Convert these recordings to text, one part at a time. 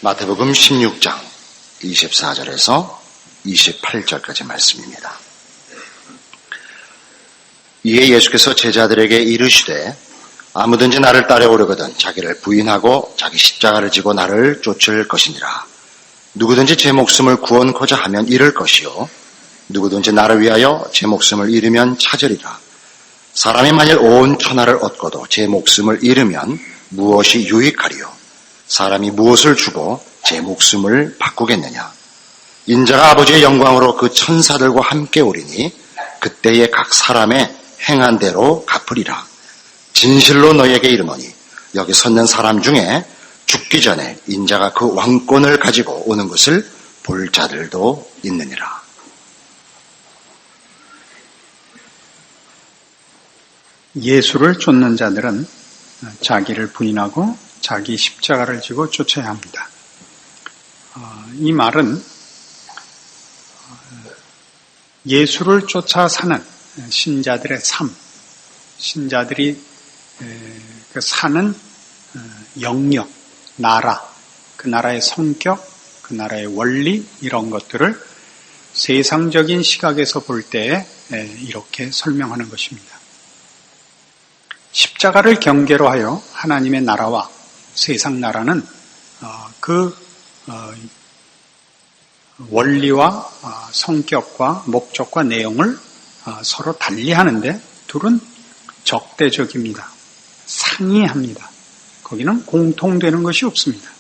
마태복음 16장 24절에서 28절까지 말씀입니다. 이에 예수께서 제자들에게 이르시되 아무든지 나를 따라오려거든 자기를 부인하고 자기 십자가를 지고 나를 쫓을 것이니라. 누구든지 제 목숨을 구원코자 하면 잃을 것이요 누구든지 나를 위하여 제 목숨을 잃으면 찾으리라. 사람이 만일 온 천하를 얻고도 제 목숨을 잃으면 무엇이 유익하리요? 사람이 무엇을 주고 제 목숨을 바꾸겠느냐? 인자가 아버지의 영광으로 그 천사들과 함께 오리니 그때에 각 사람의 행한 대로 갚으리라. 진실로 너희에게 이르노니 여기 섰는 사람 중에 죽기 전에 인자가 그 왕권을 가지고 오는 것을 볼 자들도 있느니라. 예수를 쫓는 자들은 자기를 부인하고 자기 십자가를 지고 쫓아야 합니다. 이 말은 예수를 쫓아 사는 신자들의 삶, 신자들이 사는 영역, 나라, 그 나라의 성격, 그 나라의 원리 이런 것들을 세상적인 시각에서 볼 때에 이렇게 설명하는 것입니다. 십자가를 경계로 하여 하나님의 나라와 세상 나라는 그 원리와 성격과 목적과 내용을 서로 달리하는데 둘은 적대적입니다. 상이합니다. 거기는 공통되는 것이 없습니다.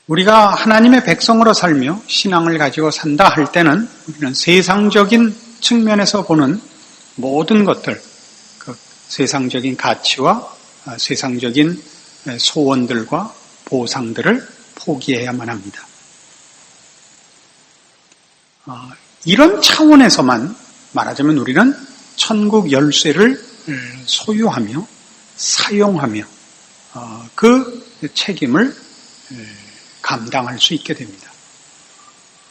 우리가 하나님의 백성으로 살며 신앙을 가지고 산다 할 때는 우리는 세상적인 측면에서 보는 모든 것들, 그 세상적인 가치와 세상적인 소원들과 보상들을 포기해야만 합니다. 이런 차원에서만 말하자면 우리는 천국 열쇠를 소유하며 사용하며 그 책임을 감당할 수 있게 됩니다.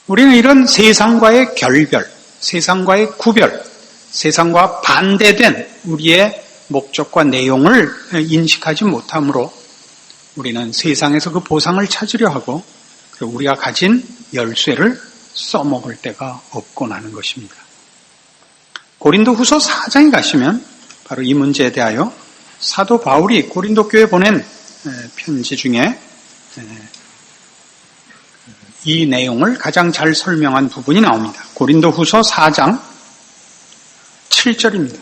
우리는 이런 세상과의 결별, 세상과의 구별, 세상과 반대된 우리의 목적과 내용을 인식하지 못하므로 우리는 세상에서 그 보상을 찾으려 하고 우리가 가진 열쇠를 써먹을 때가 없곤 하는 것입니다. 고린도 후서 4장에 가시면 바로 이 문제에 대하여 사도 바울이 고린도 교회에 보낸 편지 중에 이 내용을 가장 잘 설명한 부분이 나옵니다. 고린도 후서 4장 7절입니다.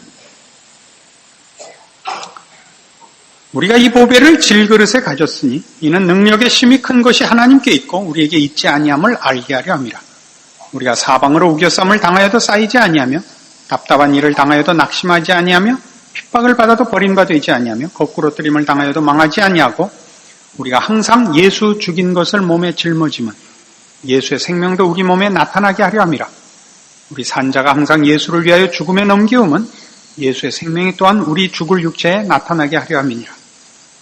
우리가 이 보배를 질그릇에 가졌으니 이는 능력의 심이 큰 것이 하나님께 있고 우리에게 있지 아니함을 알게 하려 함이라. 우리가 사방으로 우겨쌈을 당하여도 쌓이지 아니하며 답답한 일을 당하여도 낙심하지 아니하며 핍박을 받아도 버림받지 아니하며 거꾸로 뜨림을 당하여도 망하지 아니하고 우리가 항상 예수 죽인 것을 몸에 짊어지면 예수의 생명도 우리 몸에 나타나게 하려 함이라. 우리 산자가 항상 예수를 위하여 죽음에 넘기움은 예수의 생명이 또한 우리 죽을 육체에 나타나게 하려 함이니라.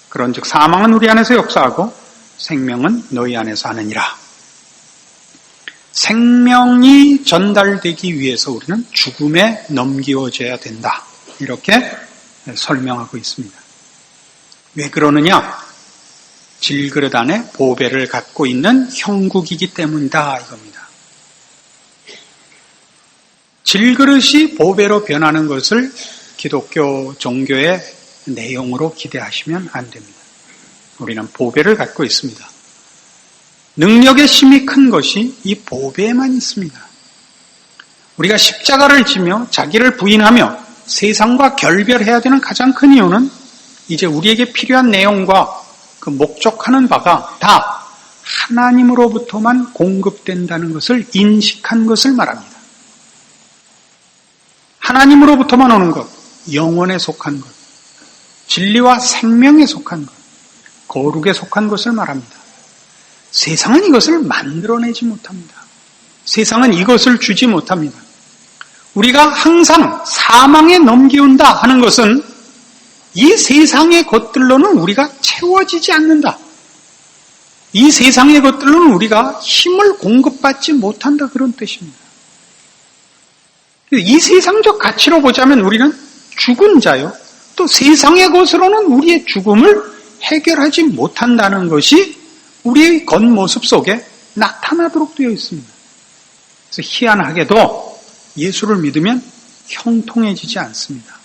그런즉 사망은 우리 안에서 역사하고 생명은 너희 안에서 하느니라. 생명이 전달되기 위해서 우리는 죽음에 넘기워져야 된다. 이렇게 설명하고 있습니다. 왜 그러느냐? 질그릇 안에 보배를 갖고 있는 형국이기 때문이다 이겁니다. 질그릇이 보배로 변하는 것을 기독교 종교의 내용으로 기대하시면 안 됩니다. 우리는 보배를 갖고 있습니다. 능력의 힘이 큰 것이 이 보배에만 있습니다. 우리가 십자가를 지며 자기를 부인하며 세상과 결별해야 되는 가장 큰 이유는 이제 우리에게 필요한 내용과 그 목적하는 바가 다 하나님으로부터만 공급된다는 것을 인식한 것을 말합니다. 하나님으로부터만 오는 것, 영혼에 속한 것, 진리와 생명에 속한 것, 거룩에 속한 것을 말합니다. 세상은 이것을 만들어내지 못합니다. 세상은 이것을 주지 못합니다. 우리가 항상 사망에 넘기운다 하는 것은 이 세상의 것들로는 우리가 채워지지 않는다. 이 세상의 것들로는 우리가 힘을 공급받지 못한다 그런 뜻입니다. 이 세상적 가치로 보자면 우리는 죽은 자요. 또 세상의 것으로는 우리의 죽음을 해결하지 못한다는 것이 우리의 겉모습 속에 나타나도록 되어 있습니다. 그래서 희한하게도 예수를 믿으면 형통해지지 않습니다.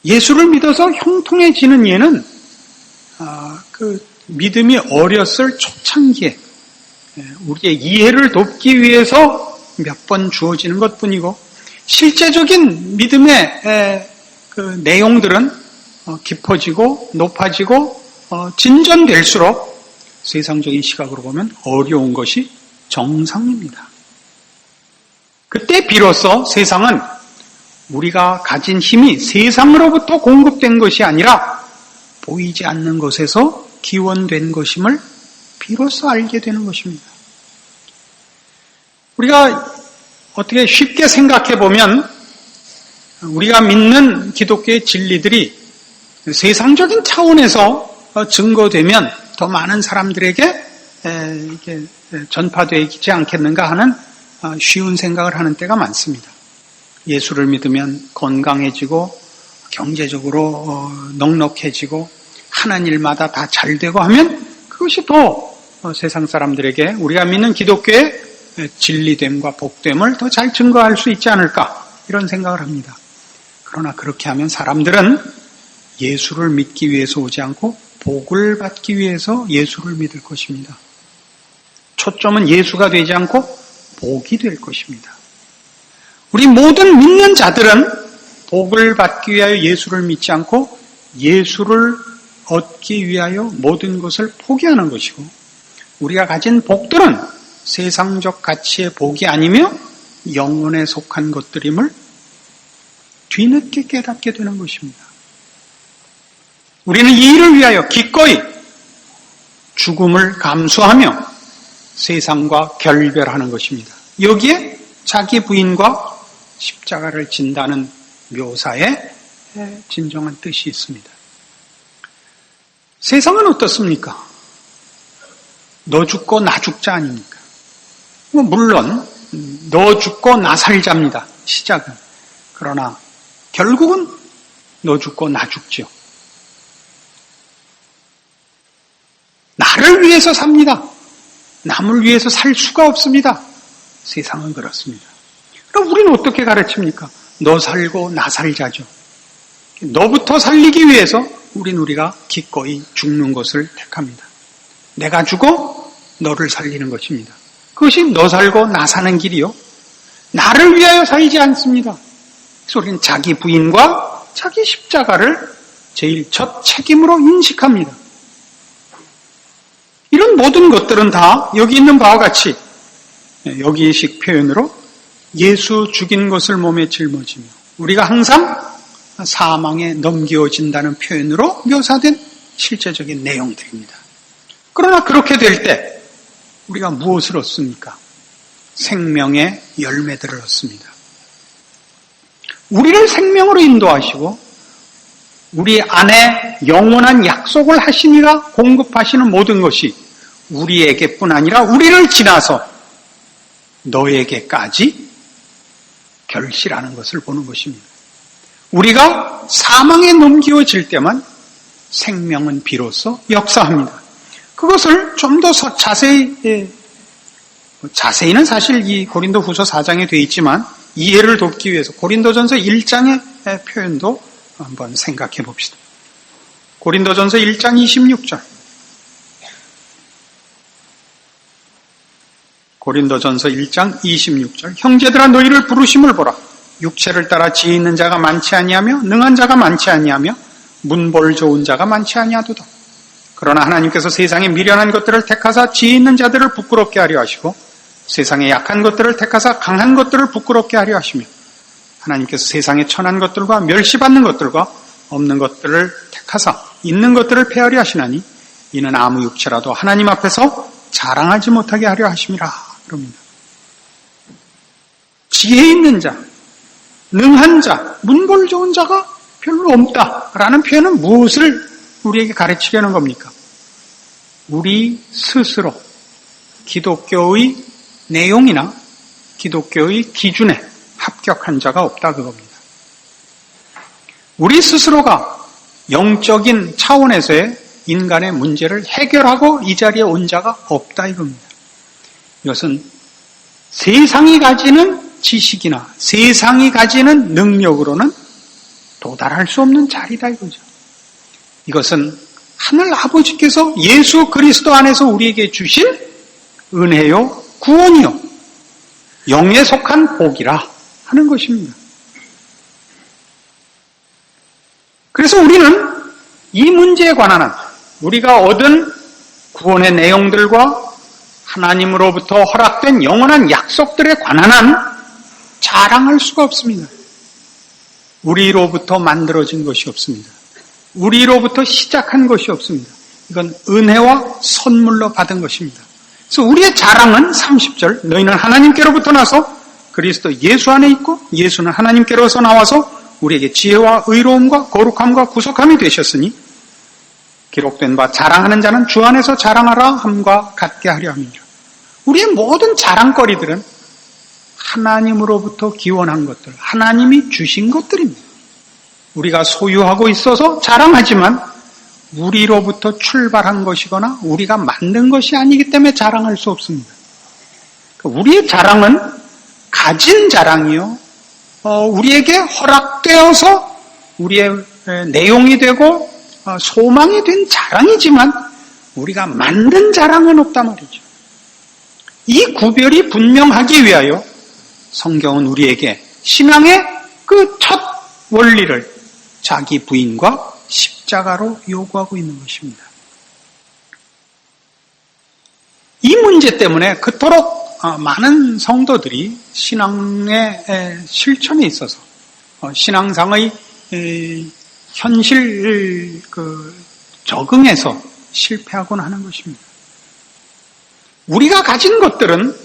예수를 믿어서 형통해지는 예는 그 믿음이 어렸을 초창기에 우리의 이해를 돕기 위해서 몇 번 주어지는 것뿐이고, 실제적인 믿음의 그 내용들은 깊어지고 높아지고 진전될수록 세상적인 시각으로 보면 어려운 것이 정상입니다. 그때 비로소 세상은 우리가 가진 힘이 세상으로부터 공급된 것이 아니라 보이지 않는 것에서 기원된 것임을 비로소 알게 되는 것입니다. 우리가 어떻게 쉽게 생각해 보면 우리가 믿는 기독교의 진리들이 세상적인 차원에서 증거되면 더 많은 사람들에게 이렇게 전파되지 않겠는가 하는 쉬운 생각을 하는 때가 많습니다. 예수를 믿으면 건강해지고 경제적으로 넉넉해지고 하는 일마다 다 잘되고 하면 그것이 더 세상 사람들에게 우리가 믿는 기독교의 진리됨과 복됨을 더 잘 증거할 수 있지 않을까, 이런 생각을 합니다. 그러나 그렇게 하면 사람들은 예수를 믿기 위해서 오지 않고 복을 받기 위해서 예수를 믿을 것입니다. 초점은 예수가 되지 않고 복이 될 것입니다. 우리 모든 믿는 자들은 복을 받기 위하여 예수를 믿지 않고 예수를 얻기 위하여 모든 것을 포기하는 것이고, 우리가 가진 복들은 세상적 가치의 복이 아니며 영혼에 속한 것들임을 뒤늦게 깨닫게 되는 것입니다. 우리는 이 일을 위하여 기꺼이 죽음을 감수하며 세상과 결별하는 것입니다. 여기에 자기 부인과 십자가를 진다는 묘사에 진정한 뜻이 있습니다. 세상은 어떻습니까? 너 죽고 나 죽자 아닙니까? 물론 너 죽고 나 살자입니다. 시작은. 그러나 결국은 너 죽고 나 죽죠. 나를 위해서 삽니다. 남을 위해서 살 수가 없습니다. 세상은 그렇습니다. 그럼 우리는 어떻게 가르칩니까? 너 살고 나 살자죠. 너부터 살리기 위해서 우리가 기꺼이 죽는 것을 택합니다. 내가 죽어 너를 살리는 것입니다. 그것이 너 살고 나 사는 길이요. 나를 위하여 살지 않습니다. 그래서 우리는 자기 부인과 자기 십자가를 제일 첫 책임으로 인식합니다. 이런 모든 것들은 다 여기 있는 바와 같이 여기식 표현으로 예수 죽인 것을 몸에 짊어지며 우리가 항상 사망에 넘겨진다는 표현으로 묘사된 실제적인 내용들입니다. 그러나 그렇게 될 때 우리가 무엇을 얻습니까? 생명의 열매들을 얻습니다. 우리를 생명으로 인도하시고 우리 안에 영원한 약속을 하시니라 공급하시는 모든 것이 우리에게뿐 아니라 우리를 지나서 너에게까지 결실하는 것을 보는 것입니다. 우리가 사망에 넘겨질 때만 생명은 비로소 역사합니다. 그것을 좀 더 자세히는 사실 이 고린도후서 4장에 되어 있지만 이해를 돕기 위해서 고린도전서 1장의 표현도 한번 생각해 봅시다. 고린도전서 1장 26절. 고린도전서 1장 26절. 형제들아 너희를 부르심을 보라. 육체를 따라 지혜 있는 자가 많지 아니하며 능한 자가 많지 아니하며 문벌 좋은 자가 많지 아니하도다. 그러나 하나님께서 세상에 미련한 것들을 택하사 지혜 있는 자들을 부끄럽게 하려 하시고 세상에 약한 것들을 택하사 강한 것들을 부끄럽게 하려 하시며 하나님께서 세상에 천한 것들과 멸시받는 것들과 없는 것들을 택하사 있는 것들을 폐하려 하시나니 이는 아무 육체라도 하나님 앞에서 자랑하지 못하게 하려 하심이라 그럽니다. 지혜 있는 자, 능한 자, 문벌 좋은 자가 별로 없다라는 표현은 무엇을 우리에게 가르치려는 겁니까? 우리 스스로 기독교의 내용이나 기독교의 기준에 합격한 자가 없다 그겁니다. 우리 스스로가 영적인 차원에서의 인간의 문제를 해결하고 이 자리에 온 자가 없다 이겁니다. 이것은 세상이 가지는 지식이나 세상이 가지는 능력으로는 도달할 수 없는 자리다 이거죠. 이것은 하늘 아버지께서 예수 그리스도 안에서 우리에게 주신 은혜요, 구원이요, 영에 속한 복이라 하는 것입니다. 그래서 우리는 이 문제에 관한 한 우리가 얻은 구원의 내용들과 하나님으로부터 허락된 영원한 약속들에 관한 한 자랑할 수가 없습니다. 우리로부터 만들어진 것이 없습니다. 우리로부터 시작한 것이 없습니다. 이건 은혜와 선물로 받은 것입니다. 그래서 우리의 자랑은 30절, 너희는 하나님께로부터 나서 그리스도 예수 안에 있고 예수는 하나님께로서 나와서 우리에게 지혜와 의로움과 거룩함과 구속함이 되셨으니 기록된 바 자랑하는 자는 주 안에서 자랑하라 함과 같게 하려 함이니라. 우리의 모든 자랑거리들은 하나님으로부터 기원한 것들, 하나님이 주신 것들입니다. 우리가 소유하고 있어서 자랑하지만 우리로부터 출발한 것이거나 우리가 만든 것이 아니기 때문에 자랑할 수 없습니다. 우리의 자랑은 가진 자랑이요, 우리에게 허락되어서 우리의 내용이 되고 소망이 된 자랑이지만 우리가 만든 자랑은 없단 말이죠. 이 구별이 분명하기 위하여 성경은 우리에게 신앙의 그 첫 원리를 자기 부인과 십자가로 요구하고 있는 것입니다. 이 문제 때문에 그토록 많은 성도들이 신앙의 실천에 있어서 신앙상의 현실 적응에서 실패하곤 하는 것입니다. 우리가 가진 것들은,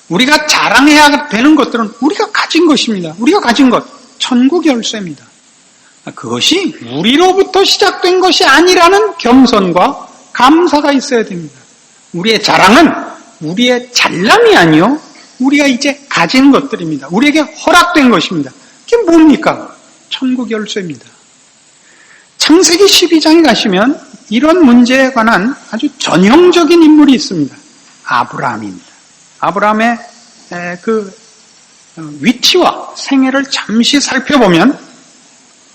우리가 자랑해야 되는 것들은 우리가 가진 것입니다. 우리가 가진 것, 천국 열쇠입니다. 그것이 우리로부터 시작된 것이 아니라는 겸손과 감사가 있어야 됩니다. 우리의 자랑은 우리의 잘남이 아니요, 우리가 이제 가진 것들입니다. 우리에게 허락된 것입니다. 그게 뭡니까? 천국 열쇠입니다. 창세기 12장에 가시면 이런 문제에 관한 아주 전형적인 인물이 있습니다. 아브라함입니다. 아브라함의 그 위치와 생애를 잠시 살펴보면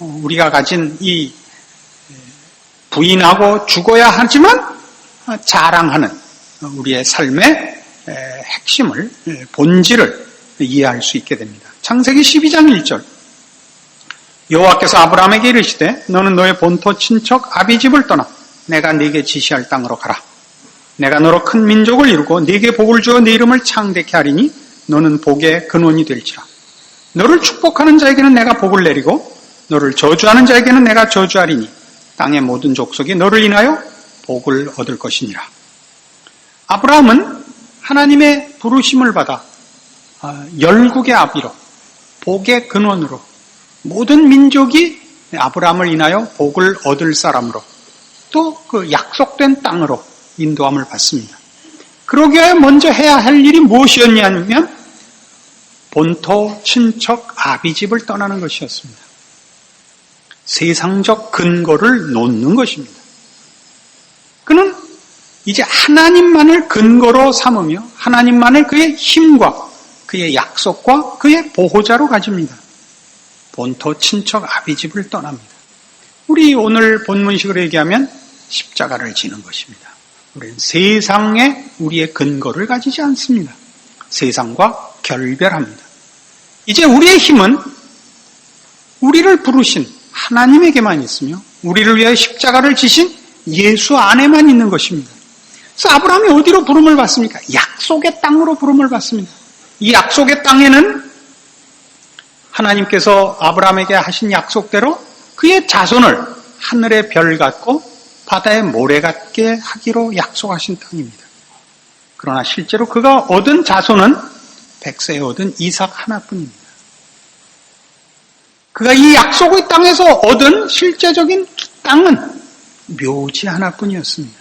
우리가 가진 이 부인하고 죽어야 하지만 자랑하는 우리의 삶의 핵심을, 본질을 이해할 수 있게 됩니다. 창세기 12장 1절, 여호와께서 아브라함에게 이르시되 너는 너의 본토 친척 아비집을 떠나 내가 네게 지시할 땅으로 가라. 내가 너로 큰 민족을 이루고 네게 복을 주어 네 이름을 창대케 하리니 너는 복의 근원이 될지라. 너를 축복하는 자에게는 내가 복을 내리고 너를 저주하는 자에게는 내가 저주하리니 땅의 모든 족속이 너를 인하여 복을 얻을 것이니라. 아브라함은 하나님의 부르심을 받아 열국의 아비로, 복의 근원으로, 모든 민족이 아브라함을 인하여 복을 얻을 사람으로, 또 그 약속된 땅으로 인도함을 받습니다. 그러기 위해 먼저 해야 할 일이 무엇이었냐면 본토 친척 아비집을 떠나는 것이었습니다. 세상적 근거를 놓는 것입니다. 그는 이제 하나님만을 근거로 삼으며 하나님만을 그의 힘과 그의 약속과 그의 보호자로 가집니다. 본토 친척 아비집을 떠납니다. 우리 오늘 본문식으로 얘기하면 십자가를 지는 것입니다. 우리는 세상에 우리의 근거를 가지지 않습니다. 세상과 결별합니다. 이제 우리의 힘은 우리를 부르신 하나님에게만 있으며 우리를 위해 십자가를 지신 예수 안에만 있는 것입니다. 그래서 아브라함이 어디로 부름을 받습니까? 약속의 땅으로 부름을 받습니다. 이 약속의 땅에는 하나님께서 아브라함에게 하신 약속대로 그의 자손을 하늘의 별 같고 바다의 모래 같게 하기로 약속하신 땅입니다. 그러나 실제로 그가 얻은 자손은 백세에 얻은 이삭 하나뿐입니다. 그가 이 약속의 땅에서 얻은 실제적인 땅은 묘지 하나뿐이었습니다.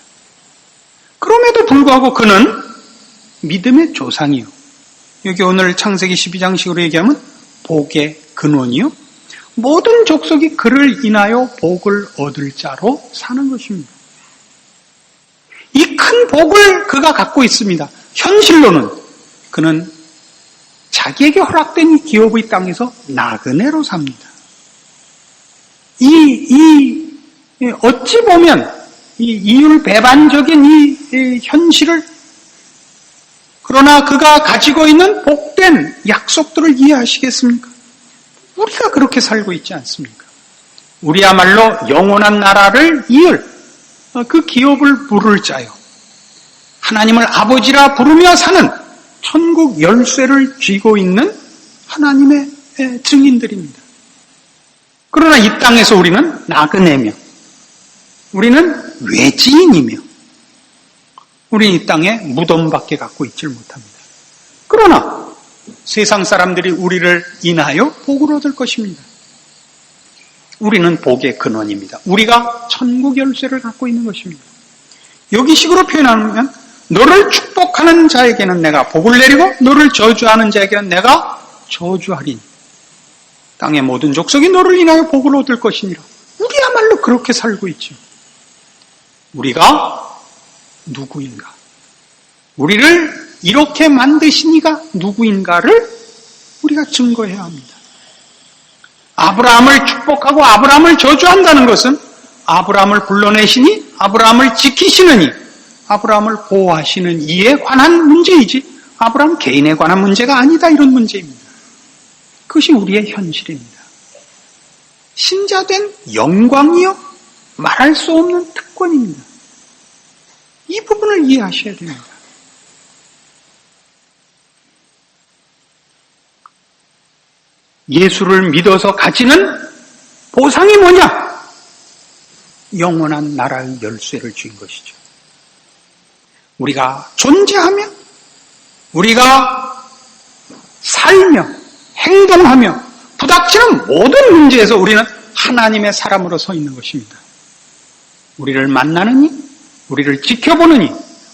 그럼에도 불구하고 그는 믿음의 조상이요, 여기 오늘 창세기 12장식으로 얘기하면 복의 근원이요, 모든 족속이 그를 인하여 복을 얻을 자로 사는 것입니다. 이 큰 복을 그가 갖고 있습니다. 현실로는 그는 자기에게 허락된 이 기업의 땅에서 나그네로 삽니다. 어찌 보면 이 이율배반적인 이 현실을, 그러나 그가 가지고 있는 복된 약속들을 이해하시겠습니까? 우리가 그렇게 살고 있지 않습니까? 우리야말로 영원한 나라를 이을 그 기업을 부를 자요, 하나님을 아버지라 부르며 사는 천국 열쇠를 쥐고 있는 하나님의 증인들입니다. 그러나 이 땅에서 우리는 나그네며, 우리는 외지인이며, 우리는 이 땅에 무덤밖에 갖고 있질 못합니다. 그러나 세상 사람들이 우리를 인하여 복을 얻을 것입니다. 우리는 복의 근원입니다. 우리가 천국 열쇠를 갖고 있는 것입니다. 여기식으로 표현하면, 너를 축복하는 자에게는 내가 복을 내리고 너를 저주하는 자에게는 내가 저주하리니 땅의 모든 족속이 너를 인하여 복을 얻을 것이니라. 우리야말로 그렇게 살고 있죠. 우리가 누구인가? 우리를 이렇게 만드신 이가 누구인가를 우리가 증거해야 합니다. 아브라함을 축복하고 아브라함을 저주한다는 것은 아브라함을 불러내시니, 아브라함을 지키시느니, 아브라함을 보호하시는 이에 관한 문제이지 아브라함 개인에 관한 문제가 아니다, 이런 문제입니다. 그것이 우리의 현실입니다. 신자된 영광이요 말할 수 없는 특권입니다. 이 부분을 이해하셔야 됩니다. 예수를 믿어서 가지는 보상이 뭐냐? 영원한 나라의 열쇠를 쥔 것이죠. 우리가 존재하며, 우리가 살며, 행동하며, 부닥치는 모든 문제에서 우리는 하나님의 사람으로 서 있는 것입니다. 우리를 만나느니, 우리를 지켜보느니,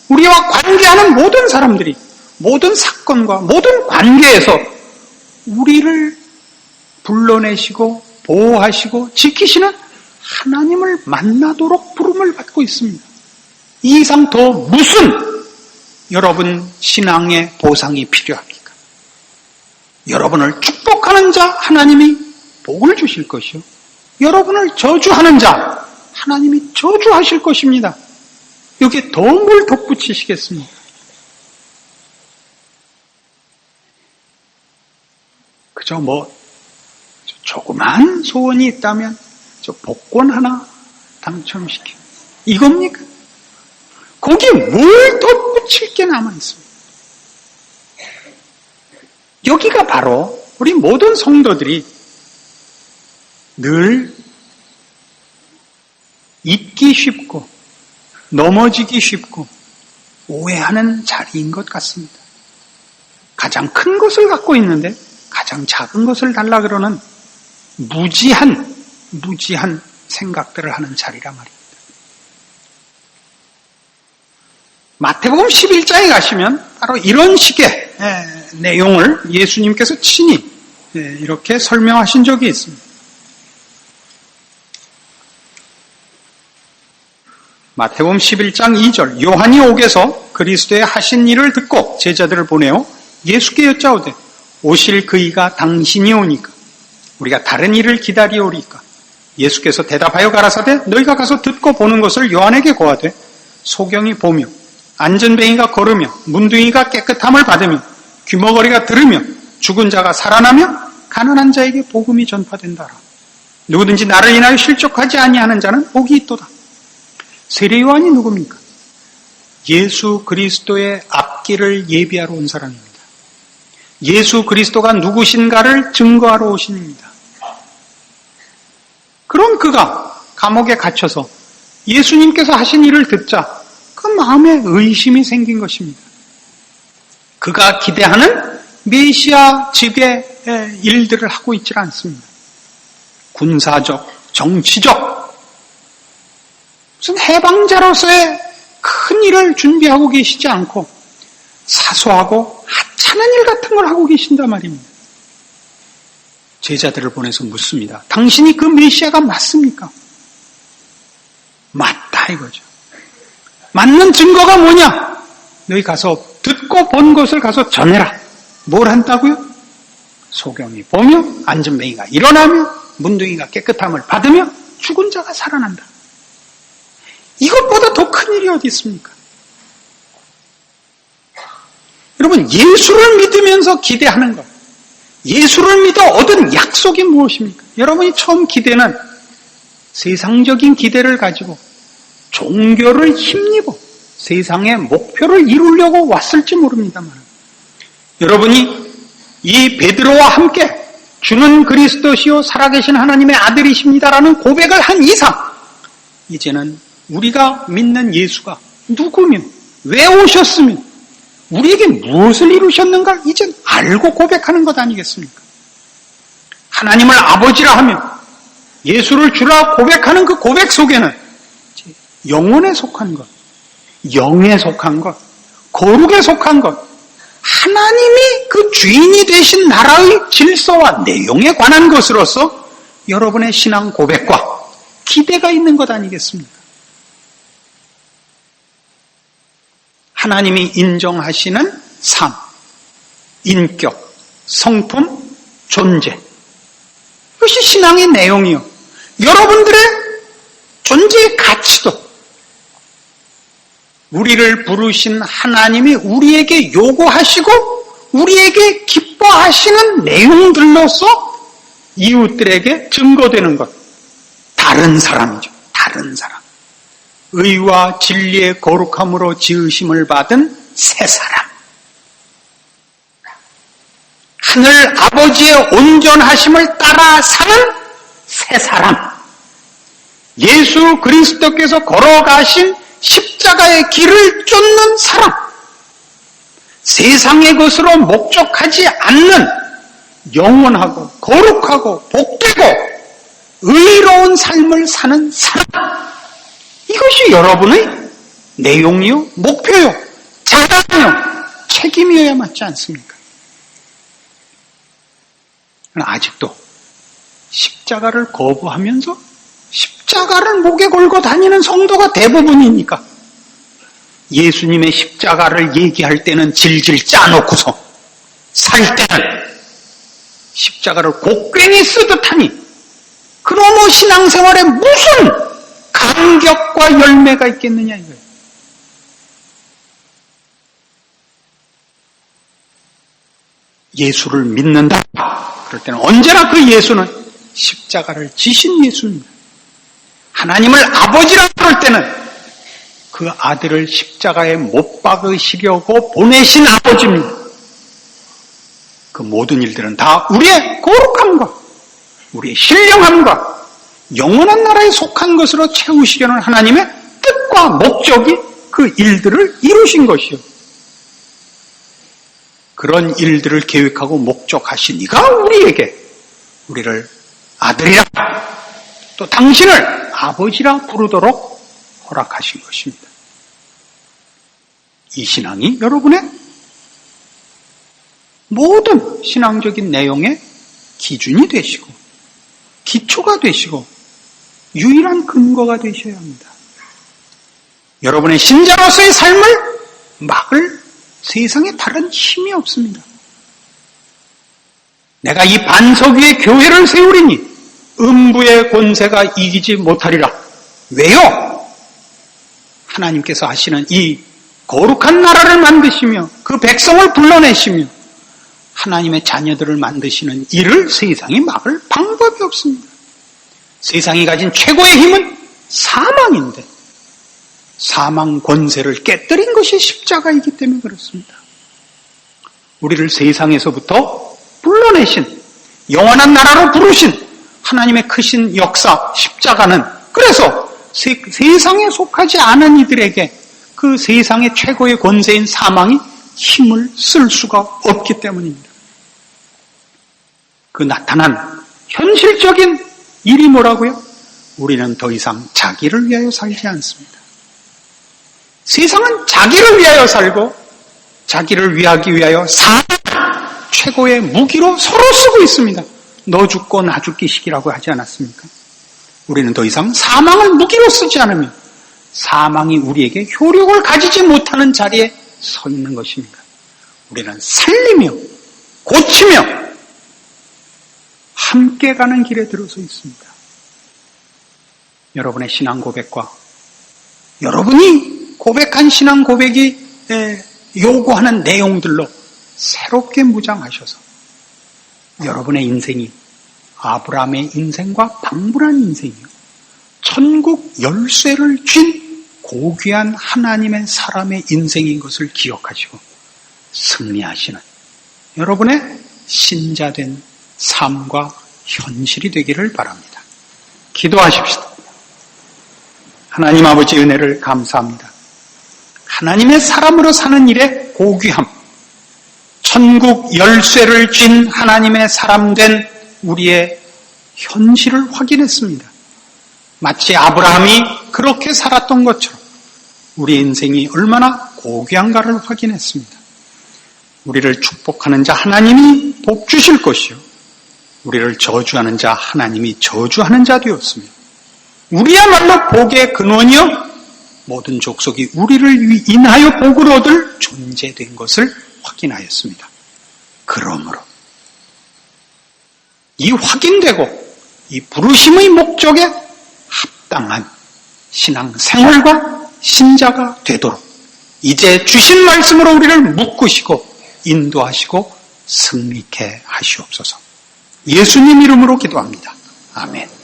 우리와 관계하는 모든 사람들이, 모든 사건과 모든 관계에서 우리를 불러내시고 보호하시고 지키시는 하나님을 만나도록 부름을 받고 있습니다. 이 이상 더 무슨 여러분 신앙의 보상이 필요합니까? 여러분을 축복하는 자 하나님이 복을 주실 것이요, 여러분을 저주하는 자 하나님이 저주하실 것입니다. 여기에 더 뭘 덧붙이시겠습니까? 그저 조그만 소원이 있다면 저 복권 하나 당첨시켜, 이겁니까? 거기에 뭘 덧붙일 게 남아있습니다. 여기가 바로 우리 모든 성도들이 늘 잊기 쉽고 넘어지기 쉽고 오해하는 자리인 것 같습니다. 가장 큰 것을 갖고 있는데 가장 작은 것을 달라 그러는 무지한 생각들을 하는 자리란 말입니다. 마태복음 11장에 가시면 바로 이런 식의 내용을 예수님께서 친히 이렇게 설명하신 적이 있습니다. 마태복음 11장 2절, 요한이 옥에서 그리스도의 하신 일을 듣고 제자들을 보내어 예수께 여짜오되 오실 그이가 당신이 오니까 우리가 다른 일을 기다리오리까? 예수께서 대답하여 가라사대 너희가 가서 듣고 보는 것을 요한에게 고하되 소경이 보며 안전뱅이가 걸으며 문둥이가 깨끗함을 받으며 귀머거리가 들으며 죽은 자가 살아나며 가난한 자에게 복음이 전파된다라. 누구든지 나를 인하여 실족하지 아니하는 자는 복이 있도다. 세례 요한이 누굽니까? 예수 그리스도의 앞길을 예비하러 온 사람입니다. 예수 그리스도가 누구신가를 증거하러 오신 입니다. 그럼 그가 감옥에 갇혀서 예수님께서 하신 일을 듣자 그 마음에 의심이 생긴 것입니다. 그가 기대하는 메시아 직의 일들을 하고 있지 않습니다. 군사적, 정치적, 무슨 해방자로서의 큰 일을 준비하고 계시지 않고 사소하고 하찮은 일 같은 걸 하고 계신단 말입니다. 제자들을 보내서 묻습니다. 당신이 그 메시아가 맞습니까? 맞다 이거죠. 맞는 증거가 뭐냐? 너희 가서 듣고 본 것을 가서 전해라. 뭘 한다고요? 소경이 보며 안전뱅이가 일어나며 문둥이가 깨끗함을 받으며 죽은 자가 살아난다. 이것보다 더 큰 일이 어디 있습니까? 여러분, 예수를 믿으면서 기대하는 것, 예수를 믿어 얻은 약속이 무엇입니까? 여러분이 처음 기대는 세상적인 기대를 가지고 종교를 힘입어 세상의 목표를 이루려고 왔을지 모릅니다만, 여러분이 이 베드로와 함께 주는 그리스도시요 살아계신 하나님의 아들이십니다라는 고백을 한 이상, 이제는 우리가 믿는 예수가 누구며 왜 오셨으며 우리에게 무엇을 이루셨는가 이젠 알고 고백하는 것 아니겠습니까? 하나님을 아버지라 하며 예수를 주라 고백하는 그 고백 속에는 영혼에 속한 것, 영에 속한 것, 거룩에 속한 것, 하나님이 그 주인이 되신 나라의 질서와 내용에 관한 것으로서 여러분의 신앙 고백과 기대가 있는 것 아니겠습니까? 하나님이 인정하시는 삶, 인격, 성품, 존재, 이것이 신앙의 내용이요. 여러분들의 존재의 가치도 우리를 부르신 하나님이 우리에게 요구하시고 우리에게 기뻐하시는 내용들로서 이웃들에게 증거되는 것. 다른 사람이죠. 다른 사람. 의와 진리의 거룩함으로 지으심을 받은 새 사람. 하늘 아버지의 온전하심을 따라 사는 새 사람. 예수 그리스도께서 걸어가신 십자가의 길을 쫓는 사람. 세상의 것으로 목적하지 않는 영원하고 거룩하고 복되고 의로운 삶을 사는 사람. 이것이 여러분의 내용이요, 목표요, 자랑이요, 책임이어야 맞지 않습니까? 아직도 십자가를 거부하면서 십자가를 목에 걸고 다니는 성도가 대부분이니까 예수님의 십자가를 얘기할 때는 질질 짜놓고서 살 때는 십자가를 곡괭이 쓰듯 하니 그러므로 신앙생활에 무슨 감격과 열매가 있겠느냐 이거예요. 예수를 믿는다. 그럴 때는 언제나 그 예수는 십자가를 지신 예수입니다. 하나님을 아버지라고 그럴 때는 그 아들을 십자가에 못 박으시려고 보내신 아버지입니다. 그 모든 일들은 다 우리의 거룩함과 우리의 신령함과 영원한 나라에 속한 것으로 채우시려는 하나님의 뜻과 목적이 그 일들을 이루신 것이요. 그런 일들을 계획하고 목적하신 이가 우리에게 우리를 아들이라 또 당신을 아버지라 부르도록 허락하신 것입니다. 이 신앙이 여러분의 모든 신앙적인 내용의 기준이 되시고 기초가 되시고 유일한 근거가 되셔야 합니다. 여러분의 신자로서의 삶을 막을 세상에 다른 힘이 없습니다. 내가 이 반석 위에 교회를 세우리니 음부의 권세가 이기지 못하리라. 왜요? 하나님께서 하시는 이 거룩한 나라를 만드시며 그 백성을 불러내시며 하나님의 자녀들을 만드시는 일을 세상이 막을 방법이 없습니다. 세상이 가진 최고의 힘은 사망인데 사망 권세를 깨뜨린 것이 십자가이기 때문에 그렇습니다. 우리를 세상에서부터 불러내신 영원한 나라로 부르신 하나님의 크신 역사 십자가는 그래서 세상에 속하지 않은 이들에게 그 세상의 최고의 권세인 사망이 힘을 쓸 수가 없기 때문입니다. 그 나타난 현실적인 일이 뭐라고요? 우리는 더 이상 자기를 위하여 살지 않습니다. 세상은 자기를 위하여 살고 자기를 위하기 위하여 사망 최고의 무기로 서로 쓰고 있습니다. 너 죽고 나 죽기 시기라고 하지 않았습니까? 우리는 더 이상 사망을 무기로 쓰지 않으면 사망이 우리에게 효력을 가지지 못하는 자리에 서 있는 것입니다. 우리는 살리며 고치며 함께 가는 길에 들어서 있습니다. 여러분의 신앙 고백과 여러분이 고백한 신앙 고백이 요구하는 내용들로 새롭게 무장하셔서 여러분의 인생이 아브라함의 인생과 방불한 인생이요, 천국 열쇠를 쥔 고귀한 하나님의 사람의 인생인 것을 기억하시고 승리하시는 여러분의 신자된 삶과 현실이 되기를 바랍니다. 기도하십시다. 하나님 아버지 은혜를 감사합니다. 하나님의 사람으로 사는 일의 고귀함, 천국 열쇠를 쥔 하나님의 사람 된 우리의 현실을 확인했습니다. 마치 아브라함이 그렇게 살았던 것처럼 우리 인생이 얼마나 고귀한가를 확인했습니다. 우리를 축복하는 자 하나님이 복 주실 것이요, 우리를 저주하는 자 하나님이 저주하는 자 되었으며, 우리야말로 복의 근원이요 모든 족속이 우리를 인하여 복을 얻을 존재된 것을 확인하였습니다. 그러므로 이 확인되고 이 부르심의 목적에 합당한 신앙 생활과 신자가 되도록 이제 주신 말씀으로 우리를 묶으시고 인도하시고 승리케 하시옵소서. 예수님 이름으로 기도합니다. 아멘.